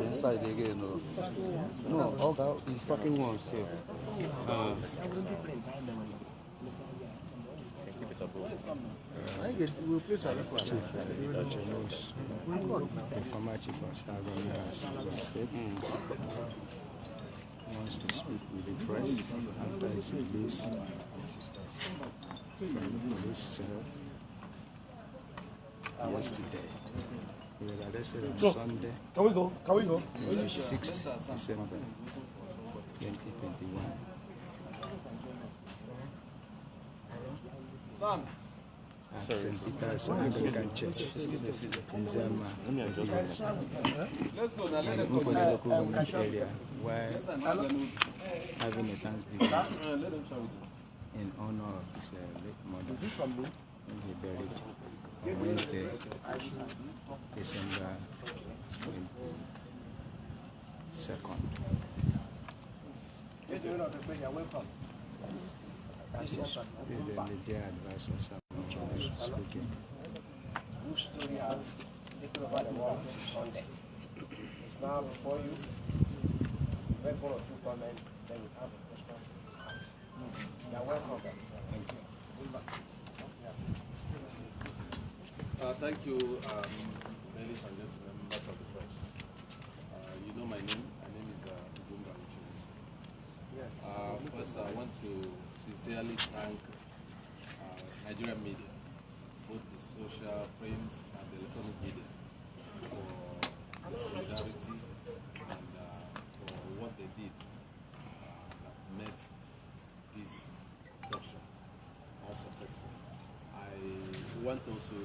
Inside again, no, he's talking once here. We'll place our Chief Uche Nwosu, the former chief of staff of the state, wants to speak with the press after his release from the police cell yesterday. He was arrested on Sunday. Can we go? The 6th December 2021. At St. Peter's Anglican Church in Zama, in the local government area, while having a Thanksgiving in honor of his late mother, whom he buried on Wednesday, December 22nd. This is the media advisor speaking. Whose story has taken over the world since Sunday. It's now before you. Make one or two comments, then we have a question to ask. You are welcome. Thank you. Thank you, ladies and gentlemen, members of the press. You know my name. My name is Uche. Yes. First, I want to sincerely thank Nigerian media, both the social, print, and the electronic media, for the solidarity and for what they did that made this production all successful. I want also to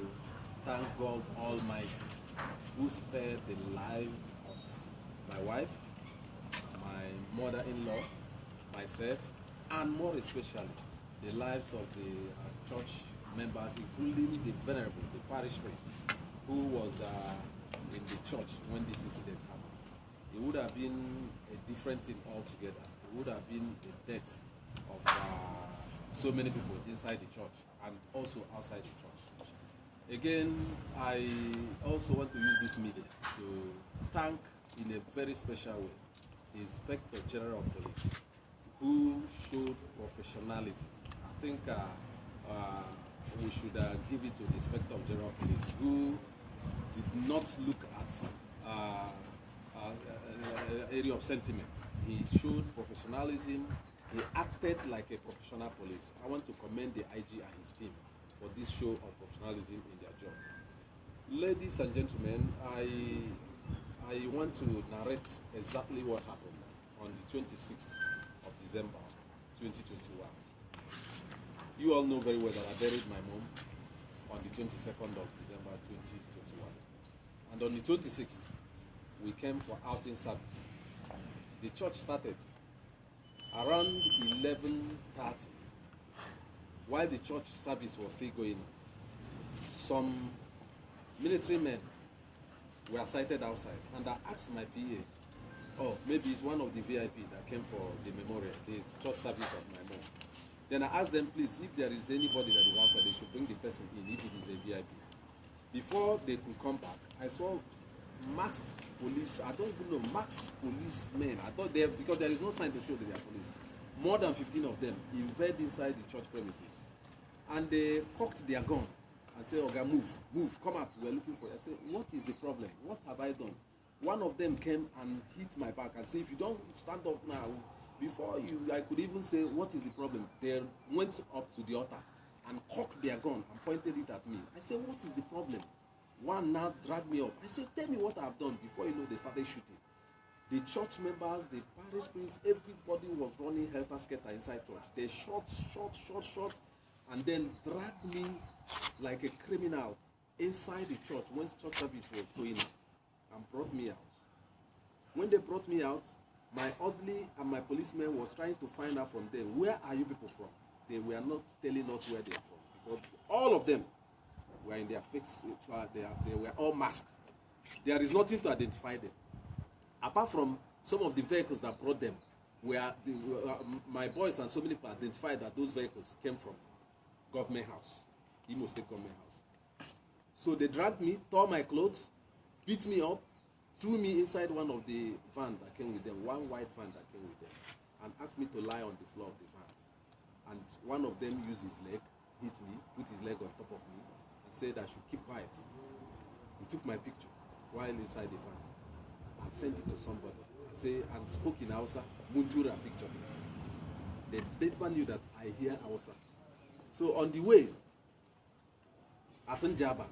thank God Almighty, who spared the life of my wife, my mother-in-law, myself, and more especially the lives of the church members, including the venerable, the parish priest, who was in the church when this incident happened. It would have been a different thing altogether. It would have been the death of so many people inside the church and also outside the church. Again, I also want to use this media to thank in a very special way the Inspector General of Police, who showed professionalism. I think we should give it to the Inspector General of Police, who did not look at area of sentiment. He showed professionalism. He acted like a professional police. I want to commend the IG and his team for this show of professionalism in their job. Ladies and gentlemen, I want to narrate exactly what happened on the 26th of December 2021. You all know very well that I buried my mom on the 22nd of December 2021. And on the 26th, we came for outing service. The church started around 11:30. While the church service was still going, some military men were sighted outside, and I asked my PA, oh, maybe it's one of the VIP that came for the memorial, the church service of my mom. Then I asked them, please, if there is anybody that is outside, they should bring the person in if it is a VIP. Before they could come back, I saw masked police, I don't even know, masked policemen. I thought they, because there is no sign to show that they are police. More than 15 of them invaded inside the church premises. And they cocked their gun and said, okay, move, come out, we're looking for you. I said, what is the problem? What have I done? One of them came and hit my back and said, if you don't stand up now, before you, I could even say, what is the problem? They went up to the altar and cocked their gun and pointed it at me. I said, what is the problem? One now dragged me up. I said, tell me what I've done. Before you know, they started shooting. The church members, the parish priests, everybody was running helter-skelter inside church. They shot, and then dragged me like a criminal inside the church when church service was going on and brought me out. When they brought me out, my orderly and my policemen was trying to find out from them, where are you people from? They were not telling us where they are from, because all of them were in their face, they were all masked. There is nothing to identify them. Apart from some of the vehicles that brought them, where my boys and so many people identified that those vehicles came from government house. Imo State Government House. So they dragged me, tore my clothes, beat me up, threw me inside one of the van that came with them, one white van that came with them, and asked me to lie on the floor of the van. And one of them used his leg, hit me, put his leg on top of me, and said I should keep quiet. He took my picture while inside the van and sent it to somebody. And spoke in Hausa, Muntura picture. They never knew that I hear Hausa. So on the way, at Njaba,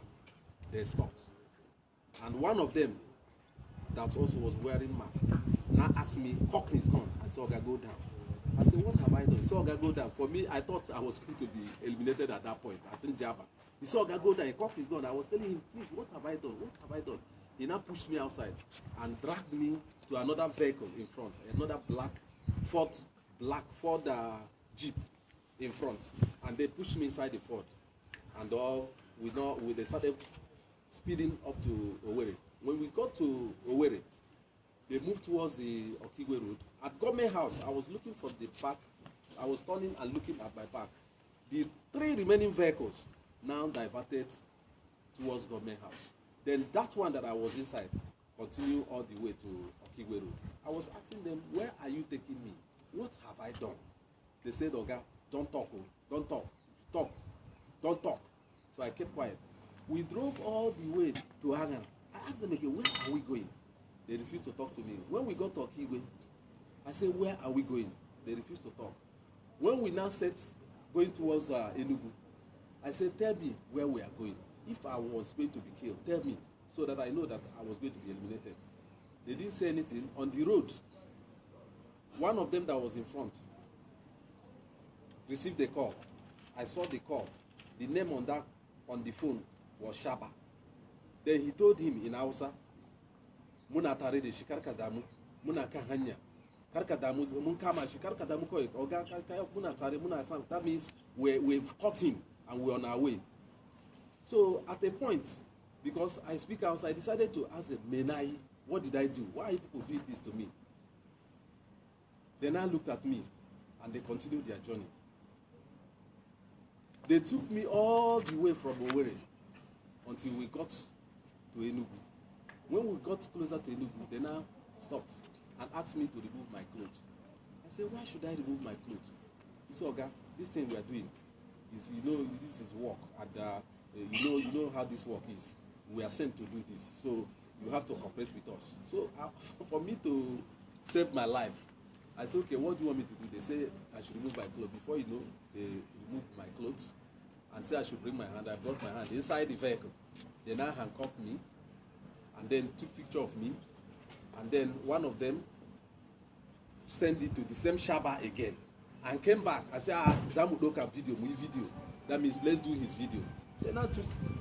they stopped. And one of them, that also was wearing mask, now asked me, cocked his gun, and saw Oga go down. I said, what have I done? He saw Oga go down. For me, I thought I was going to be eliminated at that point, at Njaba. He saw Oga go down, he cocked his gun. I was telling him, please, what have I done? What have I done? He now pushed me outside and dragged me to another vehicle in front, another Ford Jeep in front. And they pushed me inside the Ford. And they started speeding up to Owerri. When we got to Owerri, they moved towards the Okigwe Road. At Government House, I was looking for the back. I was turning and looking at my back. The 3 remaining vehicles now diverted towards Government House. Then that one that I was inside continued all the way to Okigwe Road. I was asking them, where are you taking me? What have I done? They said, Oga, don't talk, don't talk. Talk, don't talk. So I kept quiet. We drove all the way to Hangana. I asked them again, where are we going? They refused to talk to me. When we got to Okigwe, I said, where are we going? They refused to talk. When we now set going towards Enugu, I said, tell me where we are going. If I was going to be killed, tell me, so that I know that I was going to be eliminated. They didn't say anything. On the road, one of them that was in front received a call. I saw the call. The name on the phone was Shaba. Then he told him in Hausa, Muna tare da shi karkadamu, muna kan hanya. Karkadamu, mun kama shi karkadamu koi. Oga muna tare, muna san. That means we've caught him and we're on our way. So at a point, because I speak Hausa, I decided to ask them, Menai, what did I do? Why people doing this to me? They now looked at me and they continued their journey. They took me all the way from Owerri until we got to Enugu. When we got closer to Enugu, they now stopped and asked me to remove my clothes. I said, why should I remove my clothes? He said, Oga, this thing we are doing is, this is work. And you know how this work is. We are sent to do this. So you have to cooperate with us. So for me to save my life, I said, okay, what do you want me to do? They say I should remove my clothes. Before you know, they removed my clothes and said I should bring my hand. I brought my hand inside the vehicle. They now handcuffed me and then took picture of me. And then one of them sent it to the same Shaba again and came back. I said, Zamudoka video. That means let's do his video. They now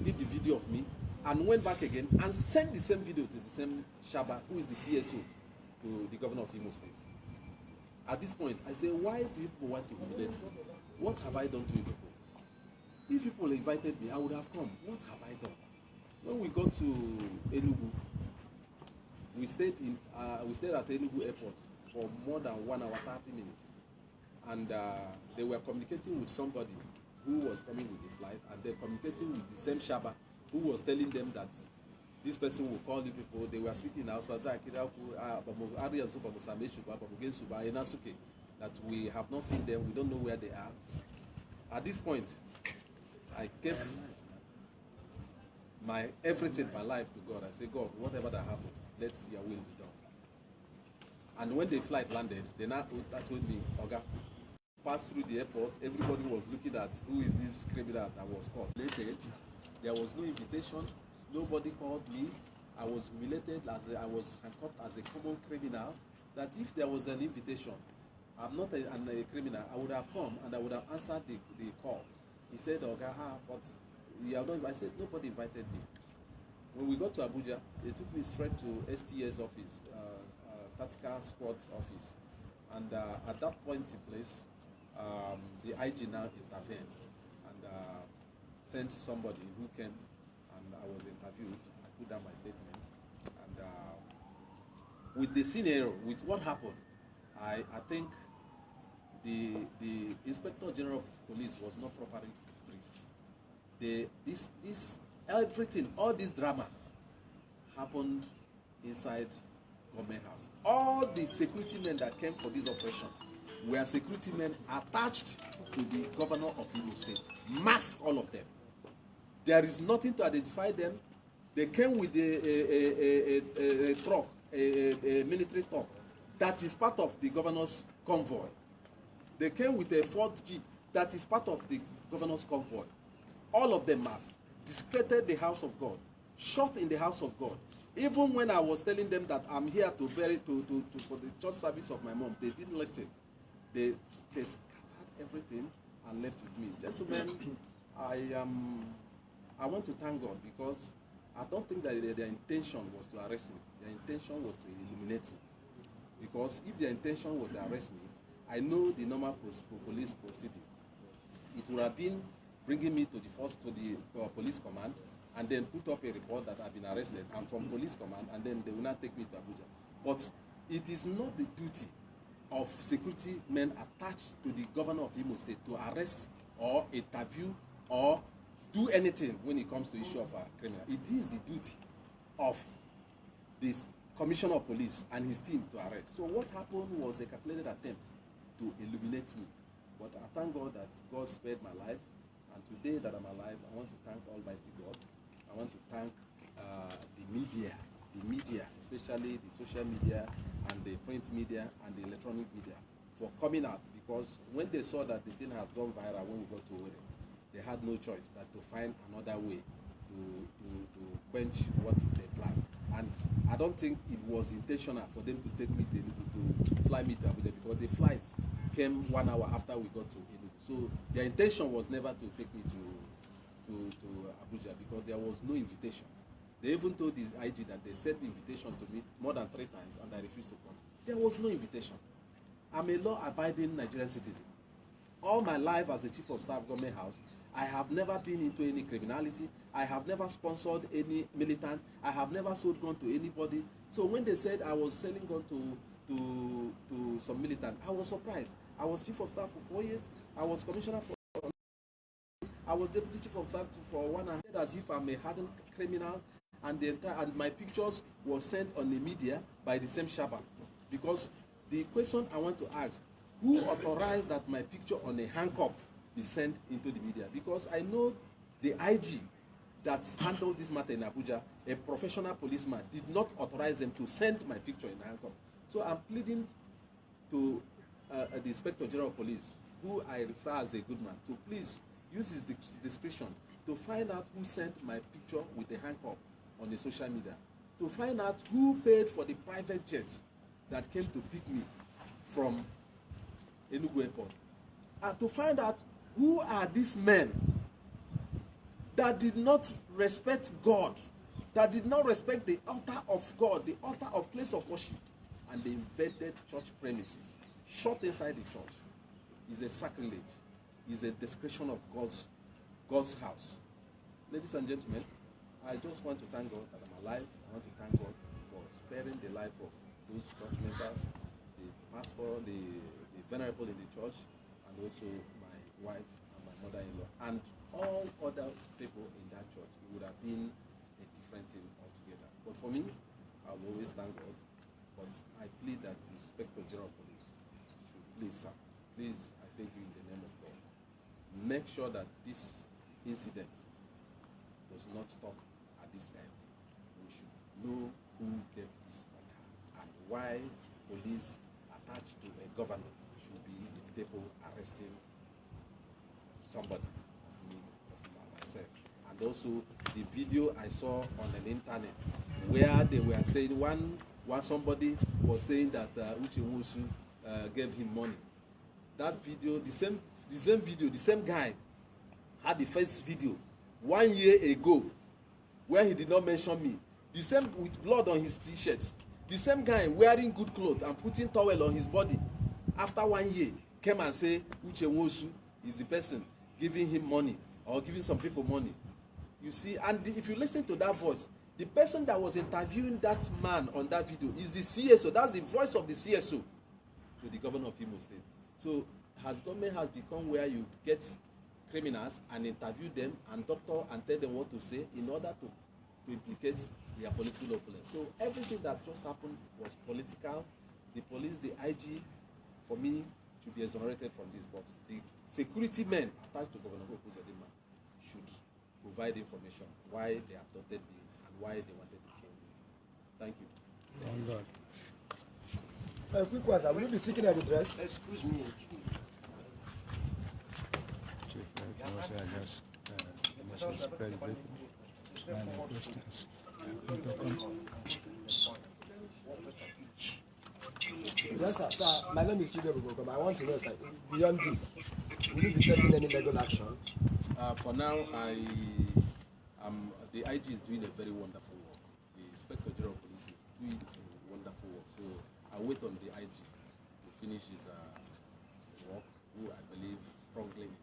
did the video of me and went back again and sent the same video to the same Shaba, who is the CSO, to the governor of Imo State. At this point, I say, why do people want to humiliate me? What have I done to you people? If people invited me, I would have come. What have I done? When we got to Enugu, we stayed at Enugu airport for more than 1 hour, 30 minutes. And they were communicating with somebody who was coming with the flight, and they're communicating with the same Shaba who was telling them that this person will call the people. They were speaking now, that we have not seen them, we don't know where they are. At this point, I gave everything, my life to God. I say, God, whatever that happens, let your will be done. And when the flight landed, they now told me, Oga, passed through the airport, everybody was looking at who is this criminal that was caught. Later, there was no invitation, nobody called me. I was humiliated, I was handcuffed as a common criminal, that if there was an invitation, I'm not a criminal, I would have come and I would have answered the call. He said, Oga, but you have not. I said, nobody invited me. When we got to Abuja, they took me straight to STS office, Tactical Squad office. And at that point in place, the IG now intervened and sent somebody who came, and I was interviewed. I put down my statement. And with the scenario, with what happened, I think the Inspector General of Police was not properly briefed. everything, all this drama happened inside government house. All the security men that came for this operation were security men attached to the governor of Imo State. Masked, all of them. There is nothing to identify them. They came with a truck, a military truck, that is part of the governor's convoy. They came with a Ford Jeep that is part of the governor's convoy. All of them masked, discredited the house of God, shot in the house of God. Even when I was telling them that I'm here to bury for the church service of my mom, they didn't listen. They scattered everything and left with me. Gentlemen, I want to thank God, because I don't think that their intention was to arrest me. Their intention was to eliminate me. Because if their intention was to arrest me, I know the normal police proceeding. It would have been bringing me to the police command, and then put up a report that I've been arrested. I'm from police command, and then they will not take me to Abuja. But it is not the duty of security men attached to the governor of Imo State to arrest or interview or do anything when it comes to issue of a criminal. It is the duty of this commissioner of police and his team to arrest. So what happened was a calculated attempt to eliminate me. But I thank God that God spared my life. And today that I'm alive, I want to thank Almighty God. I want to thank the media, especially the social media and the print media and the electronic media, for coming out, because when they saw that the thing has gone viral when we got to Ordeal, they had no choice than to find another way to quench what they planned. And I don't think it was intentional for them to take me to fly me to Abuja, because the flight came 1 hour after we got to Enugu. So their intention was never to take me to Abuja, because there was no invitation. They even told this IG that they sent the invitation to me more than 3 times and I refused to come. There was no invitation. I'm a law-abiding Nigerian citizen. All my life as a chief of staff government house, I have never been into any criminality. I have never sponsored any militant. I have never sold gun to anybody. So when they said I was selling gun to some militant, I was surprised. I was chief of staff for 4 years. I was commissioner for. I was deputy chief of staff for 1 year, as if I'm a hardened criminal, and my pictures were sent on the media by the same Shaba. Because the question I want to ask, who authorized that my picture on a handcuff be sent into the media? Because I know the IG that handled this matter in Abuja, a professional policeman, did not authorize them to send my picture in a handcuff. So I'm pleading to the Inspector General of Police, who I refer as a good man, to please use his discretion to find out who sent my picture with a handcuff on the social media, to find out who paid for the private jets that came to pick me from Enugu Airport, and to find out who are these men that did not respect God, that did not respect the altar of God, the altar of place of worship, and they invaded church premises, shot inside the church. Is a sacrilege. Is a desecration of God's house. Ladies and gentlemen, I just want to thank God that I'm alive. I want to thank God for sparing the life of those church members, the pastor, the venerable in the church, and also my wife and my mother-in-law, and all other people in that church. It would have been a different thing altogether. But for me, I will always thank God. But I plead that the Inspector General of Police should please, sir, please, I beg you in the name of God, make sure that this incident does not stop at this end. We should know who gave this order and why police attached to a governor should be the people arresting somebody of me, of myself. And also the video I saw on the internet where they were saying somebody was saying that Uche Nwosu gave him money. That video, the same video, the same guy had the first video 1 year ago where he did not mention me. The same with blood on his t-shirts. The same guy wearing good clothes and putting towel on his body. After 1 year, came and say Uche Nwosu is the person giving him money or giving some people money. You see, and if you listen to that voice, the person that was interviewing that man on that video is the CSO. That's the voice of the CSO to the governor of Imo State. So, government has become where you get criminals and interview them and doctor and tell them what to say in order to implicate their political opponents. So everything that just happened was political. The police, the IG, for me, should be exonerated from this. But the security men attached to Governor Okuzodima should provide information why they abducted me and why they wanted to kill me. Thank you. Thank God. So a quick question, will you be seeking a redress? Excuse me. Chief, I also address Mrs. President. My questions are going to come. Yes, sir. My name is Chidebe Bugokom. I want to know, sir, beyond this, will you be taking any legal action? For now, the IG is doing a very wonderful work. The Inspector General of Police is doing a wonderful work. So I wait on the IG to finish his work, who I believe strongly in him.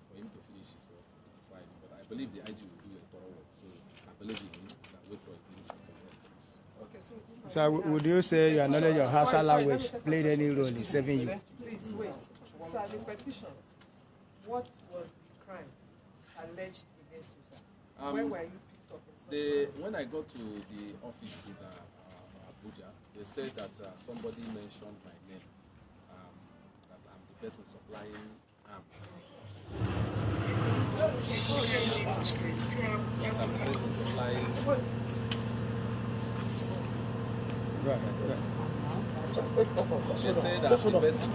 For him to finish his work, fine. But I believe the IG will do a thorough work. So I believe in him and I wait for the Inspector General of Police. Okay, so So would you say your knowledge of Hausa language played any role in saving you? Please wait. Sir, the petition. What was the crime alleged against you, sir? Where were you picked up in When I got to the office in Abuja, they said that somebody mentioned my name, that I'm the person supplying arms. That I'm the person supplying. Right. They said that the person.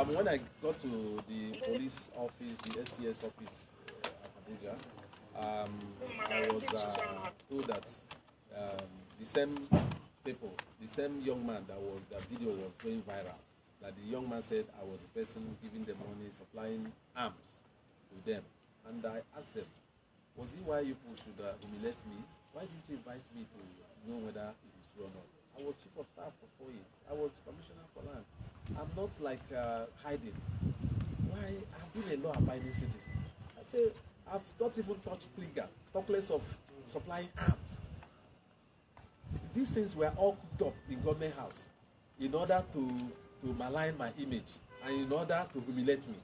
When I got to the police office, the STS office at Abuja, I was told that the same people, the same young man that video was going viral, that the young man said I was the person giving them money, supplying arms to them. And I asked them, was it why you people should humiliate me? Why didn't you invite me to know whether it is true or not? I was chief of staff for 4 years. I was commissioner for land. I'm not like hiding. Why? I've been a law-abiding citizen. I say, I've not even touched trigger, talk less of supplying arms. These things were all cooked up in government house in order to malign my image and in order to humiliate me.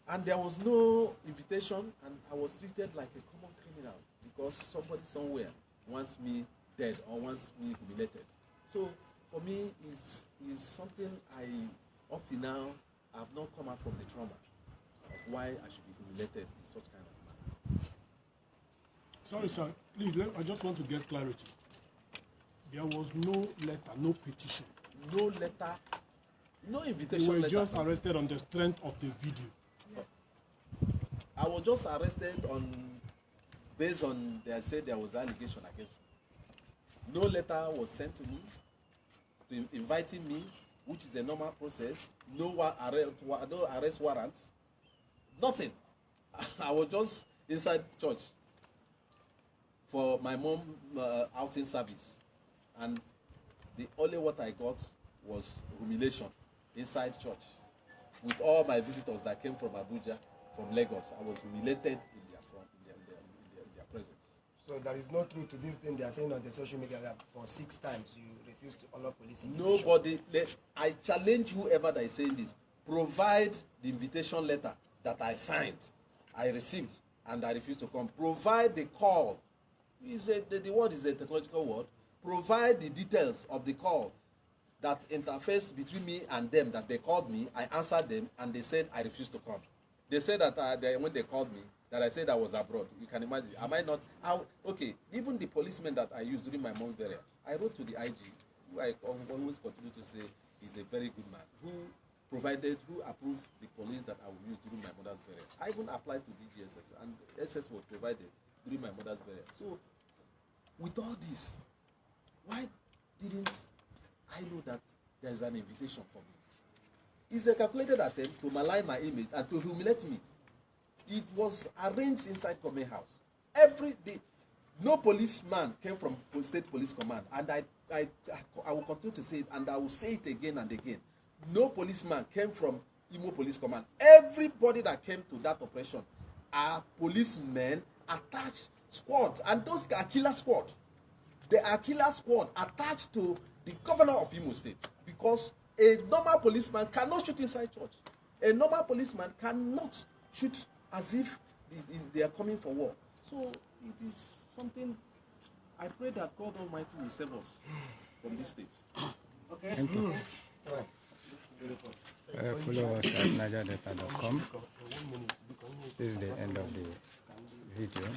And there was no invitation, and I was treated like a common criminal because somebody somewhere wants me dead or wants me humiliated. So for me, is something up till now, I have not come out from the trauma of why I should be humiliated in such kind of manner. Sorry, sir. Please, I just want to get clarity. There was no letter, no petition. No letter, no invitation You were letter. just arrested on the strength of the video. I was just arrested based on, they said there was allegation against me. No letter was sent to me inviting me, which is a normal process. No arrest warrants. Nothing. I was just inside church for my mom outing service. And the only what I got was humiliation inside church with all my visitors that came from Abuja, from Lagos. I was humiliated in their presence. So there is no truth to this thing they are saying on the social media that for 6 times you refuse to honor police invitation. Nobody, I challenge whoever that is saying this, provide the invitation letter that I signed, I received, and I refused to come. Provide the call. The word is a technological word. Provide the details of the call that interfaced between me and them, that they called me, I answered them, and they said I refused to come. They said that when they called me, that I said I was abroad. You can imagine. Am I not? Okay, even the policeman that I used during my mom's burial, I wrote to the IG, who I always continue to say is a very good man, who approved the police that I will use during my mother's burial. I even applied to DGSS, and SS was provided during my mother's burial. So, with all this, why didn't I know that there is an invitation for me? It's a calculated attempt to malign my image and to humiliate me. It was arranged inside Command House. Every day, no policeman came from State Police Command, and I will continue to say it, and I will say it again and again. No policeman came from Imo Police Command. Everybody that came to that operation are policemen attached squad, and those are killer squad. They are killer squad attached to the governor of Imo State, because a normal policeman cannot shoot inside church. A normal policeman cannot shoot as if they are coming for war. So it is something. I pray that God Almighty will save us from this state. Okay. Thank you. Follow us at nigerdata.com. This is the end of the video.